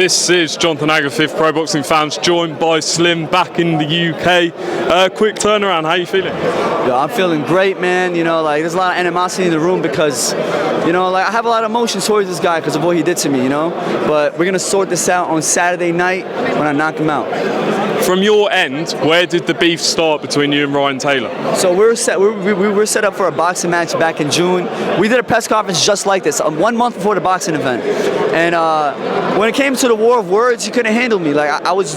This is Jonathan Agatha, Pro Boxing Fans, joined by Slim back in the UK. Quick turnaround, how you feeling? Yo, I'm feeling great, man. You know, like, there's a lot of animosity in the room because, you know, like, I have a lot of emotions towards this guy because of what he did to me, you know? But we're going to sort this out on Saturday night when I knock him out. From your end, where did the beef start between you and Ryan Taylor? So we were set up for a boxing match back in June. We did a press conference just like this, 1 month before the boxing event. And when it came to the war of words, he couldn't handle me. Like, I was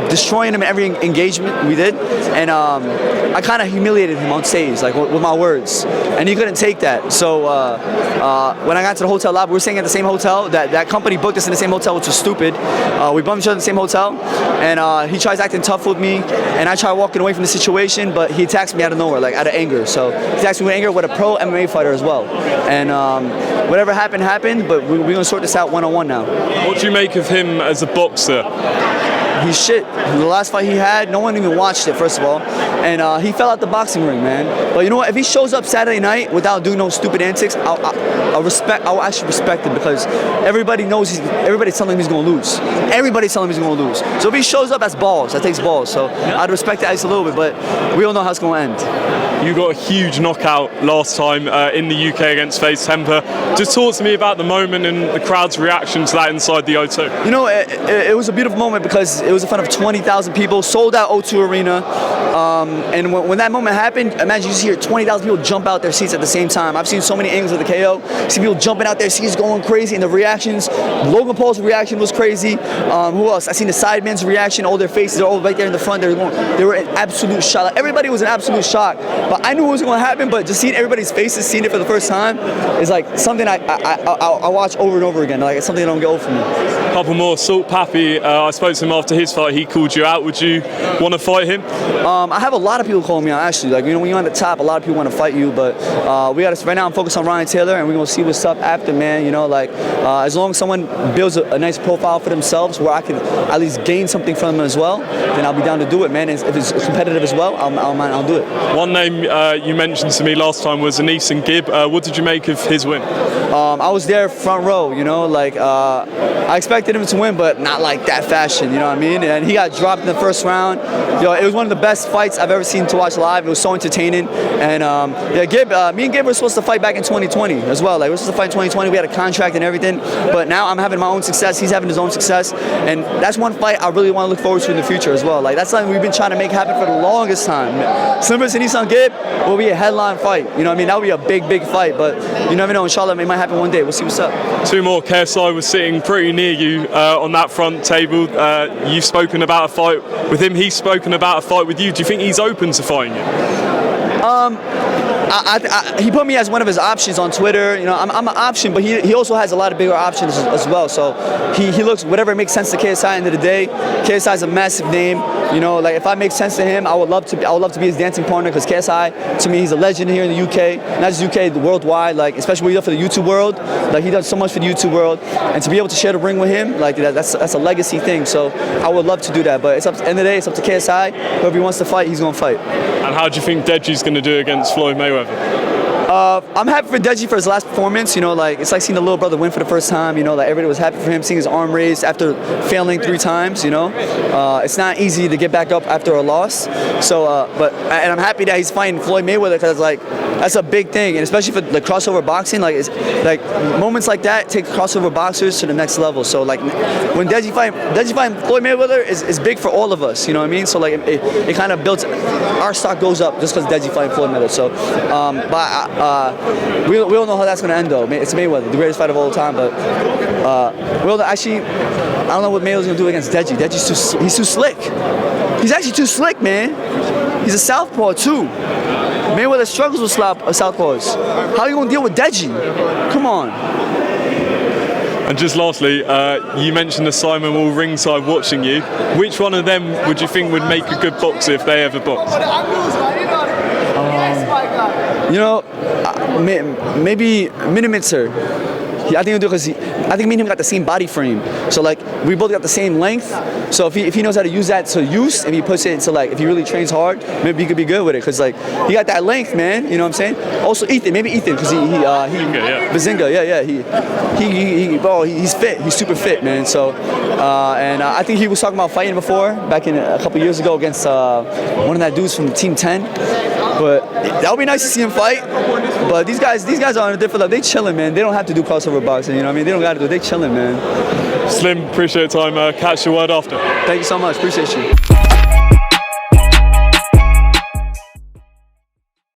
destroying him in every engagement we did. And I kind of humiliated him on stage, like, with my words. And he couldn't take that. So when I got to the hotel lobby, we were staying at the same hotel. That company booked us in the same hotel, which was stupid. We bumped each other in the same hotel. And he tries acting tough with me, and I try walking away from the situation, but he attacks me out of nowhere, like out of anger. So he attacks me with anger with a pro MMA fighter as well. And whatever happened, but we're going to sort this out one-on-one now. What do you make of him as a boxer? He's shit. The last fight he had, no one even watched it, first of all. And he fell out the boxing ring, man. But you know what? If he shows up Saturday night without doing no stupid antics, I'll actually respect him because everybody knows everybody's telling him he's going to lose. Everybody's telling him he's going to lose. So if he shows up, that's balls. That takes balls. So I'd respect that a little bit, but we all know how it's going to end. You got a huge knockout last time in the UK against FaZe Temper. Just talk to me about the moment and the crowd's reaction to that inside the O2. You know, it was a beautiful moment because it was in front of 20,000 people, sold out O2 Arena. And when that moment happened, imagine you just hear 20,000 people jump out their seats at the same time. I've seen so many angles of the KO. See people jumping out their seats, going crazy, and the reactions. Logan Paul's reaction was crazy. Who else? I seen the Sidemen's reaction. All their faces, they're all right there in the front. They were in absolute shock. Like, everybody was in absolute shock. But I knew what was going to happen. But just seeing everybody's faces, seeing it for the first time, is like something I watch over and over again. Like, it's something that don't get old for me. Couple more. Salt Pappy, I spoke to him after his fight. He called you out. Would you want to fight him? I have a lot of people calling me out, actually. Like, you know, when you're on the top, a lot of people want to fight you. But we got to right now. I'm focused on Ryan Taylor, and we're gonna see what's up after, man. You know, like as long as someone builds a nice profile for themselves, where I can at least gain something from them as well, then I'll be down to do it, man. And if it's competitive as well, I'll do it. One name you mentioned to me last time was AnEsonGib. What did you make of his win? I was there front row, you know, like I expected him to win, but not like that fashion, you know what I mean? And he got dropped in the first round. Yo, it was one of the best fights I've ever seen to watch live. It was so entertaining. And yeah, me and Gib were supposed to fight back in 2020 as well. Like, we were supposed to fight in 2020. We had a contract and everything. But now I'm having my own success. He's having his own success. And that's one fight I really want to look forward to in the future as well. Like, that's something we've been trying to make happen for the longest time. Slim vs. AnEsonGib will be a headline fight. You know what I mean? That would be a big, big fight. But you never know. Inshallah, it might happen one day. We'll see what's up. Two more. KSI was sitting pretty near you on that front table. You've spoken about a fight with him. He's spoken about a fight with you. Do you think he's open to fighting you? He put me as one of his options on Twitter. You know, I'm an option, but he also has a lot of bigger options as well. So he looks whatever makes sense to KSI. At the end of the day, KSI is a massive name. You know, like if I make sense to him, I would love to be his dancing partner because KSI, to me, he's a legend here in the UK, not just UK, the worldwide. Like especially what he does for the YouTube world. Like he does so much for the YouTube world, and to be able to share the ring with him, like that's a legacy thing. So I would love to do that. But it's up to the end of the day, it's up to KSI. Whoever he wants to fight, he's gonna fight. And how do you think Deji's going to do against Floyd Mayweather? I'm happy for Deji for his last performance. You know, like it's like seeing the little brother win for the first time. You know, like everybody was happy for him seeing his arm raised after failing 3 times. You know, it's not easy to get back up after a loss. So, and I'm happy that he's fighting Floyd Mayweather because like that's a big thing, and especially for the crossover boxing. Like it's like moments like that take crossover boxers to the next level. So like when Deji fighting Floyd Mayweather is big for all of us. You know what I mean? So like it kind of builds our stock goes up just because Deji fighting Floyd Mayweather. So, we don't know how that's going to end though. It's Mayweather, the greatest fight of all time. But actually, I don't know what Mayweather's going to do against Deji. He's too slick. He's actually too slick, man. He's a southpaw too. Mayweather struggles with southpaws. How are you going to deal with Deji? Come on. And just lastly, you mentioned the Sidemen all ringside watching you. Which one of them would you think would make a good boxer if they ever box? You know, maybe Miniminter. I think he'll do it because I think me and him got the same body frame. So like we both got the same length. So if he knows how to use that to use, if he puts it into like if he really trains hard, maybe he could be good with it. Because like he got that length, man. You know what I'm saying? Also Ethan, maybe Ethan, because Behzinga, he's fit. He's super fit, man. So I think he was talking about fighting before back in a couple years ago against one of that dudes from Team 10. But that would be nice to see him fight. But these guys are on a different level. They chilling, man. They don't have to do crossover boxing. You know what I mean? They don't got to do it. They chilling, man. Slim, appreciate your time. Catch your word after. Thank you so much. Appreciate you.